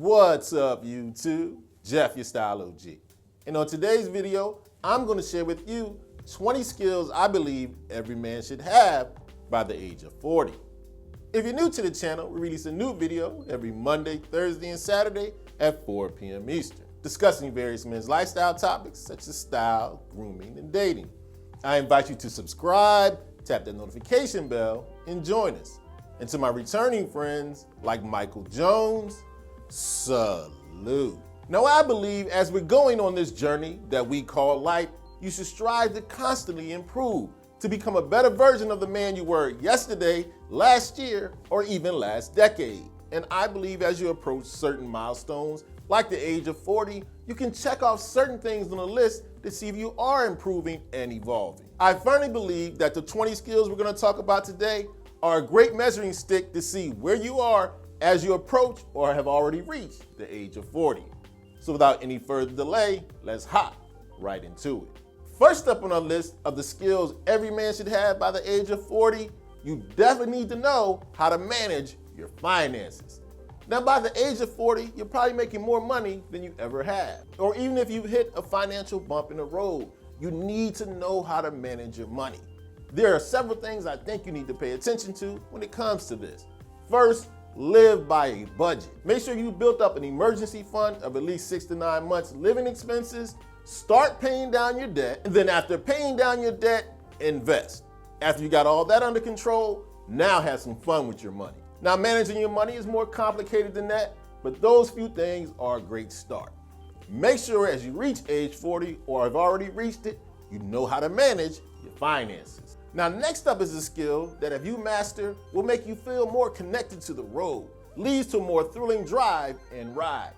What's up, YouTube? Jeff, your Style O.G. And on today's video, I'm going to share with you 20 skills I believe every man should have by the age of 40. If you're new to the channel, we release a new video every Monday, Thursday, and Saturday at 4 p.m. Eastern, discussing various men's lifestyle topics such as style, grooming, and dating. I invite you to subscribe, tap that notification bell, and join us. And to my returning friends like Michael Jones, salute. Now, I believe as we're going on this journey that we call life, you should strive to constantly improve, to become a better version of the man you were yesterday, last year, or even last decade. And I believe as you approach certain milestones, like the age of 40, you can check off certain things on the list to see if you are improving and evolving. I firmly believe that the 20 skills we're going to talk about today are a great measuring stick to see where you are as you approach or have already reached the age of 40. So without any further delay, let's hop right into it. First up on our list of the skills every man should have by the age of 40, you definitely need to know how to manage your finances. Now, by the age of 40, you're probably making more money than you ever have. Or even if you hit a financial bump in the road, you need to know how to manage your money. There are several things I think you need to pay attention to when it comes to this. First, live by a budget. Make sure you built up an emergency fund of at least 6 to 9 months living expenses. Start paying down your debt, and then after paying down your debt, invest. After you got all that under control, now have some fun with your money. Now, managing your money is more complicated than that, but those few things are a great start. Make sure as you reach age 40 or have already reached it, you know how to manage your finances. Now, next up is a skill that if you master will make you feel more connected to the road, leads to a more thrilling drive and ride.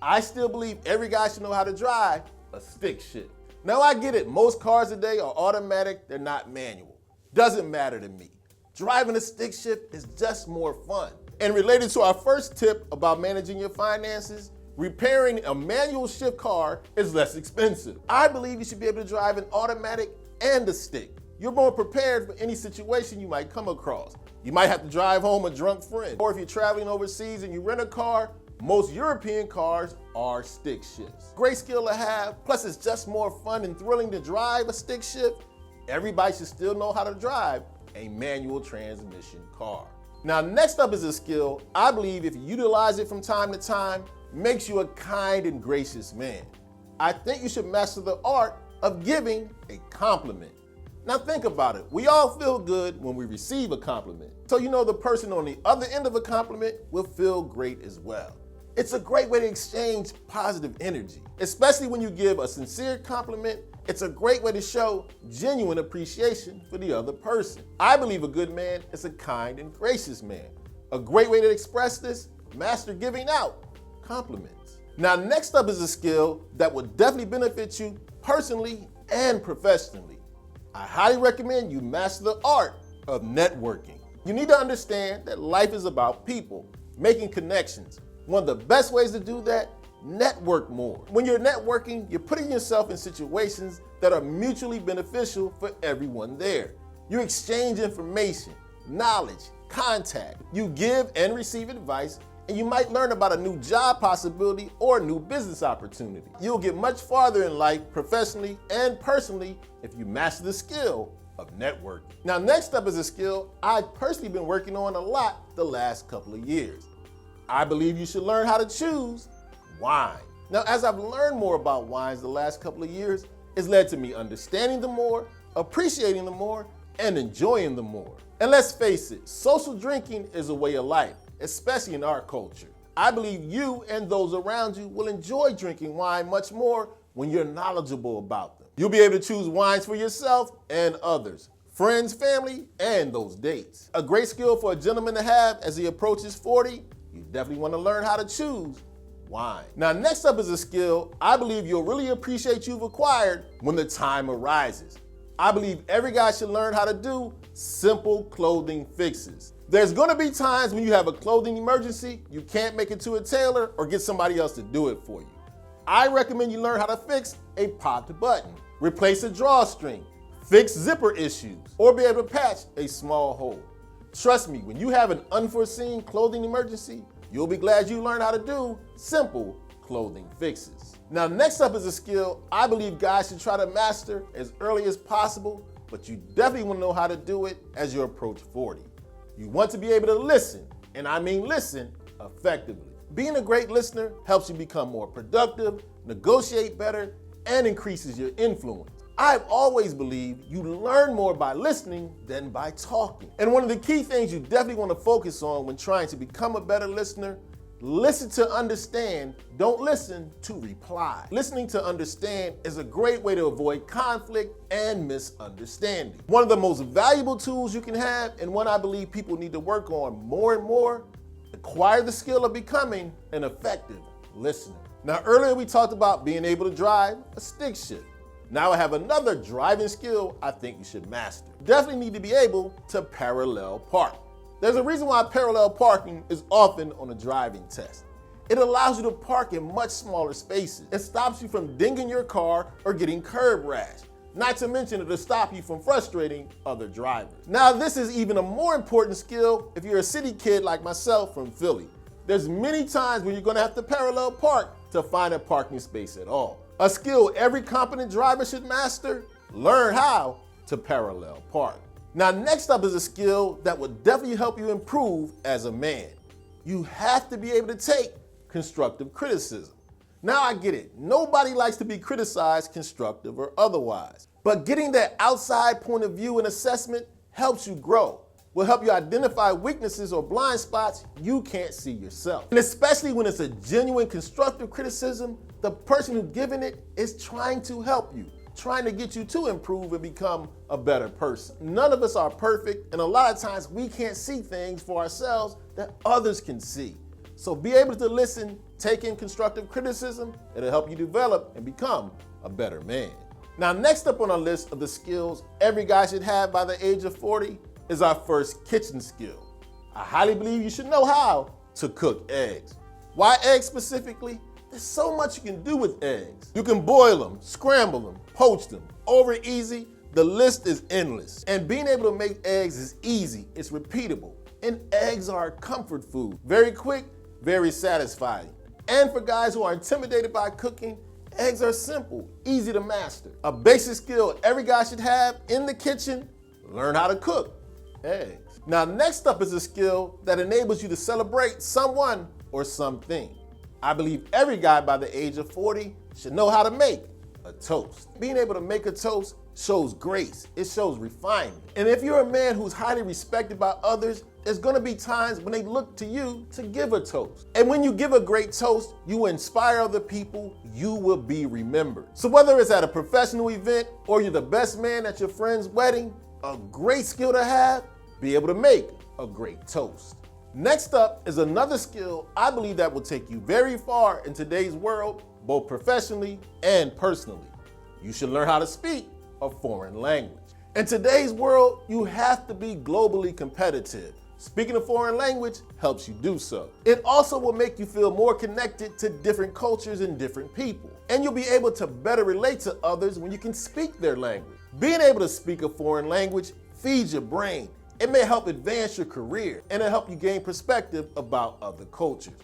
I still believe every guy should know how to drive a stick shift. Now, I get it, most cars today are automatic, they're not manual. Doesn't matter to me. Driving a stick shift is just more fun. And related to our first tip about managing your finances, repairing a manual shift car is less expensive. I believe you should be able to drive an automatic and a stick. You're more prepared for any situation you might come across. You might have to drive home a drunk friend, or if you're traveling overseas and you rent a car, most European cars are stick shifts. Great skill to have, plus it's just more fun and thrilling to drive a stick shift. Everybody should still know how to drive a manual transmission car. Now, next up is a skill I believe if you utilize it from time to time, makes you a kind and gracious man. I think you should master the art of giving a compliment. Now think about it. We all feel good when we receive a compliment. So you know the person on the other end of a compliment will feel great as well. It's a great way to exchange positive energy, especially when you give a sincere compliment. It's a great way to show genuine appreciation for the other person. I believe a good man is a kind and gracious man. A great way to express this, master giving out compliments. Now, next up is a skill that will definitely benefit you personally and professionally. I highly recommend you master the art of networking. You need to understand that life is about people, making connections. One of the best ways to do that, network more. When you're networking, you're putting yourself in situations that are mutually beneficial for everyone there. You exchange information, knowledge, contact. You give and receive advice, and you might learn about a new job possibility or a new business opportunity. You'll get much farther in life professionally and personally if you master the skill of networking. Now, next up is a skill I've personally been working on a lot the last couple of years. I believe you should learn how to choose wine. Now, as I've learned more about wines the last couple of years, it's led to me understanding them more, appreciating them more, and enjoying them more. And let's face it, social drinking is a way of life, especially in our culture. I believe you and those around you will enjoy drinking wine much more when you're knowledgeable about them. You'll be able to choose wines for yourself and others, friends, family, and those dates. A great skill for a gentleman to have as he approaches 40, you definitely want to learn how to choose wine. Now, next up is a skill I believe you'll really appreciate you've acquired when the time arises. I believe every guy should learn how to do simple clothing fixes. There's going to be times when you have a clothing emergency, you can't make it to a tailor or get somebody else to do it for you. I recommend you learn how to fix a popped button, replace a drawstring, fix zipper issues, or be able to patch a small hole. Trust me, when you have an unforeseen clothing emergency, You'll be glad you learned how to do simple clothing fixes. Now, next up is a skill I believe guys should try to master as early as possible, but you definitely want to know how to do it as you approach 40. You want to be able to listen, and I mean listen, effectively. Being a great listener helps you become more productive, negotiate better, and increases your influence. I've always believed you learn more by listening than by talking. And one of the key things you definitely want to focus on when trying to become a better listener: listen to understand, don't listen to reply. Listening to understand is a great way to avoid conflict and misunderstanding. One of the most valuable tools you can have, and one I believe people need to work on more and more: acquire the skill of becoming an effective listener. Now, earlier we talked about being able to drive a stick shift. Now I have another driving skill I think you should master. Definitely need to be able to parallel park. There's a reason why parallel parking is often on a driving test. It allows you to park in much smaller spaces. It stops you from dinging your car or getting curb rash. Not to mention it'll stop you from frustrating other drivers. Now, this is even a more important skill if you're a city kid like myself from Philly. There's many times where you're gonna have to parallel park to find a parking space at all. A skill every competent driver should master: learn how to parallel park. Now, next up is a skill that will definitely help you improve as a man. You have to be able to take constructive criticism. Now, I get it. Nobody likes to be criticized, constructive or otherwise. But getting that outside point of view and assessment helps you grow. Will help you identify weaknesses or blind spots you can't see yourself. And especially when it's a genuine constructive criticism, the person who's giving it is trying to help you, trying to get you to improve and become a better person. None of us are perfect, and a lot of times we can't see things for ourselves that others can see. So be able to listen, take in constructive criticism. It'll help you develop and become a better man. Now, next up on our list of the skills every guy should have by the age of 40 is our first kitchen skill. I highly believe you should know how to cook eggs. Why eggs specifically? There's so much you can do with eggs. You can boil them, scramble them, poach them, over easy. The list is endless. And being able to make eggs is easy, it's repeatable. And eggs are a comfort food. Very quick, very satisfying. And for guys who are intimidated by cooking, eggs are simple, easy to master. A basic skill every guy should have in the kitchen: learn how to cook eggs. Now, next up is a skill that enables you to celebrate someone or something. I believe every guy by the age of 40 should know how to make a toast. Being able to make a toast shows grace, it shows refinement. And if you're a man who's highly respected by others, there's gonna be times when they look to you to give a toast. And when you give a great toast, you will inspire other people, you will be remembered. So whether it's at a professional event or you're the best man at your friend's wedding, a great skill to have: be able to make a great toast. Next up is another skill I believe that will take you very far in today's world, both professionally and personally. You should learn how to speak a foreign language. In today's world, you have to be globally competitive. Speaking a foreign language helps you do so. It also will make you feel more connected to different cultures and different people. And you'll be able to better relate to others when you can speak their language. Being able to speak a foreign language feeds your brain. It may help advance your career, and it'll help you gain perspective about other cultures.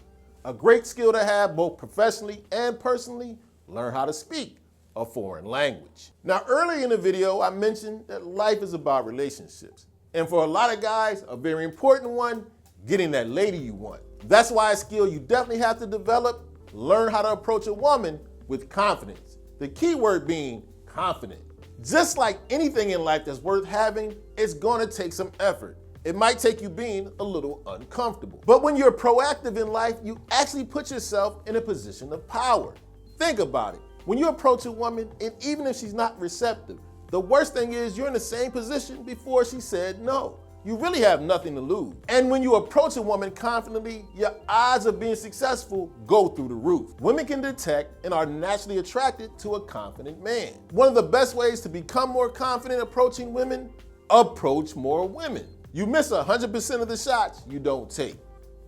A great skill to have both professionally and personally: learn how to speak a foreign language. Now, earlier in the video, I mentioned that life is about relationships. And for a lot of guys, a very important one: getting that lady you want. That's why a skill you definitely have to develop: learn how to approach a woman with confidence. The key word being confident. Just like anything in life that's worth having, it's gonna take some effort. It might take you being a little uncomfortable. But when you're proactive in life, you actually put yourself in a position of power. Think about it. When you approach a woman, and even if she's not receptive, the worst thing is you're in the same position before she said no. You really have nothing to lose. And when you approach a woman confidently, your odds of being successful go through the roof. Women can detect and are naturally attracted to a confident man. One of the best ways to become more confident approaching women: approach more women. You miss 100% of the shots you don't take.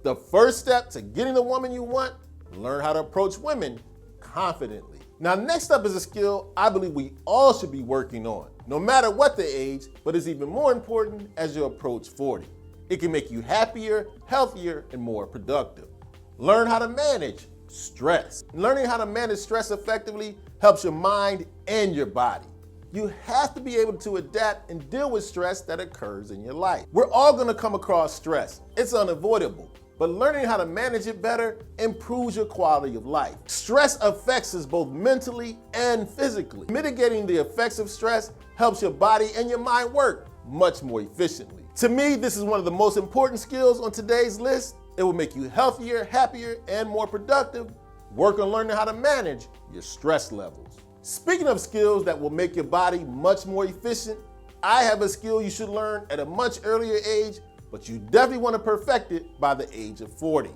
The first step to getting the woman you want: learn how to approach women confidently. Now, next up is a skill I believe we all should be working on, no matter what the age, but it's even more important as you approach 40. It can make you happier, healthier, and more productive. Learn how to manage stress. Learning how to manage stress effectively helps your mind and your body. You have to be able to adapt and deal with stress that occurs in your life. We're all gonna come across stress. It's unavoidable, but learning how to manage it better improves your quality of life. Stress affects us both mentally and physically. Mitigating the effects of stress helps your body and your mind work much more efficiently. To me, this is one of the most important skills on today's list. It will make you healthier, happier, and more productive. Work on learning how to manage your stress levels. Speaking of skills that will make your body much more efficient, I have a skill you should learn at a much earlier age, but you definitely want to perfect it by the age of 40.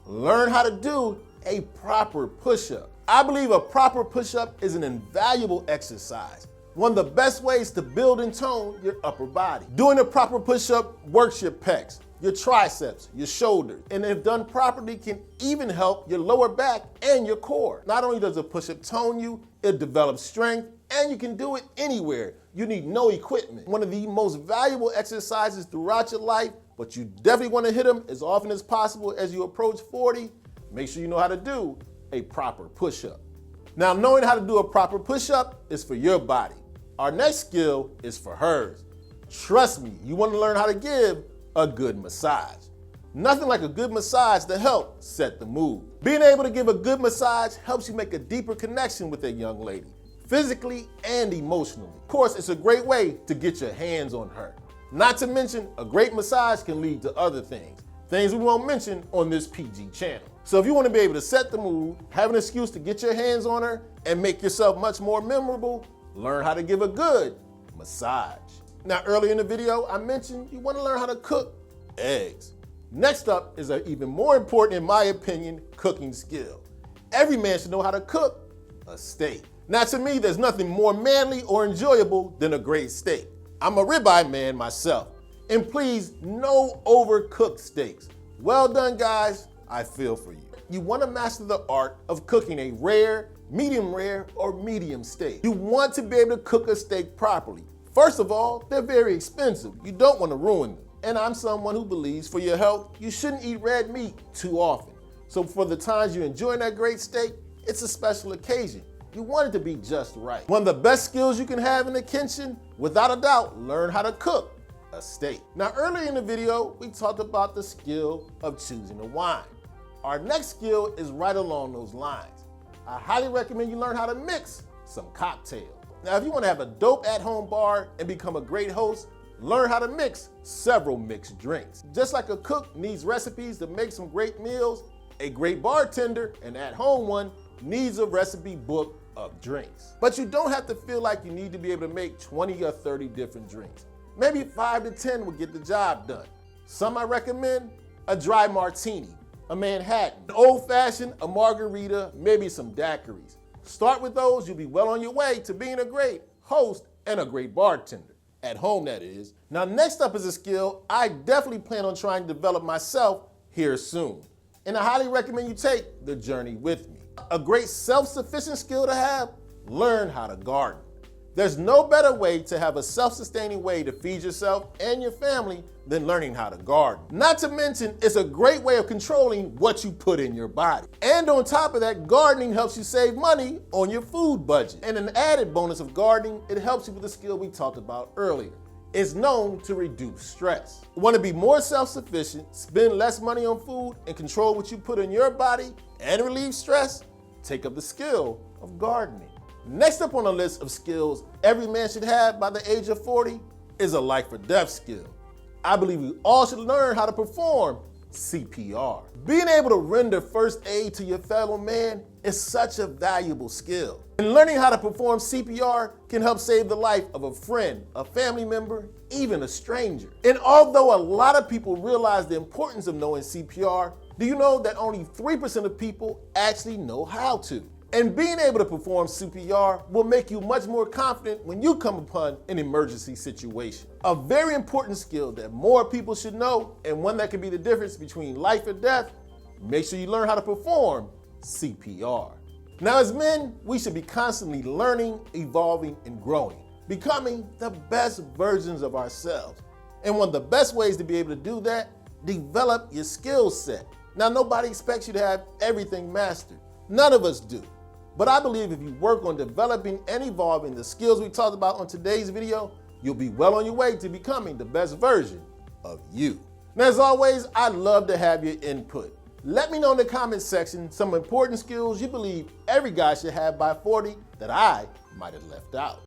Learn how to do a proper push-up. I believe a proper push-up is an invaluable exercise. One of the best ways to build and tone your upper body. Doing a proper push-up works your pecs, your triceps, your shoulders, and if done properly can even help your lower back and your core. Not only does a push-up tone you, it develops strength, and you can do it anywhere. You need no equipment. One of the most valuable exercises throughout your life, but you definitely want to hit them as often as possible as you approach 40. Make sure you know how to do a proper push-up. Now, knowing how to do a proper push-up is for your body. Our next skill is for hers. Trust me, you want to learn how to give a good massage. Nothing like a good massage to help set the mood. Being able to give a good massage helps you make a deeper connection with a young lady, physically and emotionally. Of course, it's a great way to get your hands on her. Not to mention, a great massage can lead to other things we won't mention on this PG channel. So if you want to be able to set the mood, have an excuse to get your hands on her, and make yourself much more memorable, learn how to give a good massage. Now, earlier in the video, I mentioned you want to learn how to cook eggs. Next up is an even more important, in my opinion, cooking skill. Every man should know how to cook a steak. Now, to me, there's nothing more manly or enjoyable than a great steak. I'm a ribeye man myself. And please, no overcooked steaks. Well done, guys. I feel for you. You want to master the art of cooking a rare, or medium steak. You want to be able to cook a steak properly. First of all, they're very expensive. You don't want to ruin them. And I'm someone who believes for your health, you shouldn't eat red meat too often. So for the times you're enjoying that great steak, it's a special occasion. You want it to be just right. One of the best skills you can have in the kitchen, without a doubt, learn how to cook a steak. Now, earlier in the video, we talked about the skill of choosing a wine. Our next skill is right along those lines. I highly recommend you learn how to mix some cocktails. Now, if you want to have a dope at-home bar and become a great host, learn how to mix several mixed drinks. Just like a cook needs recipes to make some great meals, a great bartender, an at-home one, needs a recipe book of drinks. But you don't have to feel like you need to be able to make 20 or 30 different drinks. Maybe 5 to 10 will get the job done. Some I recommend: a dry martini, a Manhattan, an old-fashioned, a margarita, maybe some daiquiris. Start with those, you'll be well on your way to being a great host and a great bartender. At home, that is. Now, next up is a skill I definitely plan on trying to develop myself here soon. And I highly recommend you take the journey with me. A great self-sufficient skill to have: learn how to garden. There's no better way to have a self-sustaining way to feed yourself and your family than learning how to garden. Not to mention, it's a great way of controlling what you put in your body. And on top of that, gardening helps you save money on your food budget. And an added bonus of gardening, it helps you with the skill we talked about earlier. It's known to reduce stress. Want to be more self-sufficient, spend less money on food, and control what you put in your body and relieve stress? Take up the skill of gardening. Next up on the list of skills every man should have by the age of 40 is a life or death skill. I believe we all should learn how to perform CPR. Being able to render first aid to your fellow man is such a valuable skill. And learning how to perform CPR can help save the life of a friend, a family member, even a stranger. And although a lot of people realize the importance of knowing CPR, do you know that only 3% of people actually know how to? And being able to perform CPR will make you much more confident when you come upon an emergency situation. A very important skill that more people should know, and one that can be the difference between life and death. Make sure you learn how to perform CPR. Now, as men, we should be constantly learning, evolving, and growing, becoming the best versions of ourselves. And one of the best ways to be able to do that, develop your skill set. Now, nobody expects you to have everything mastered. None of us do. But I believe if you work on developing and evolving the skills we talked about on today's video, you'll be well on your way to becoming the best version of you. Now, as always, I'd love to have your input. Let me know in the comments section some important skills you believe every guy should have by 40 that I might have left out.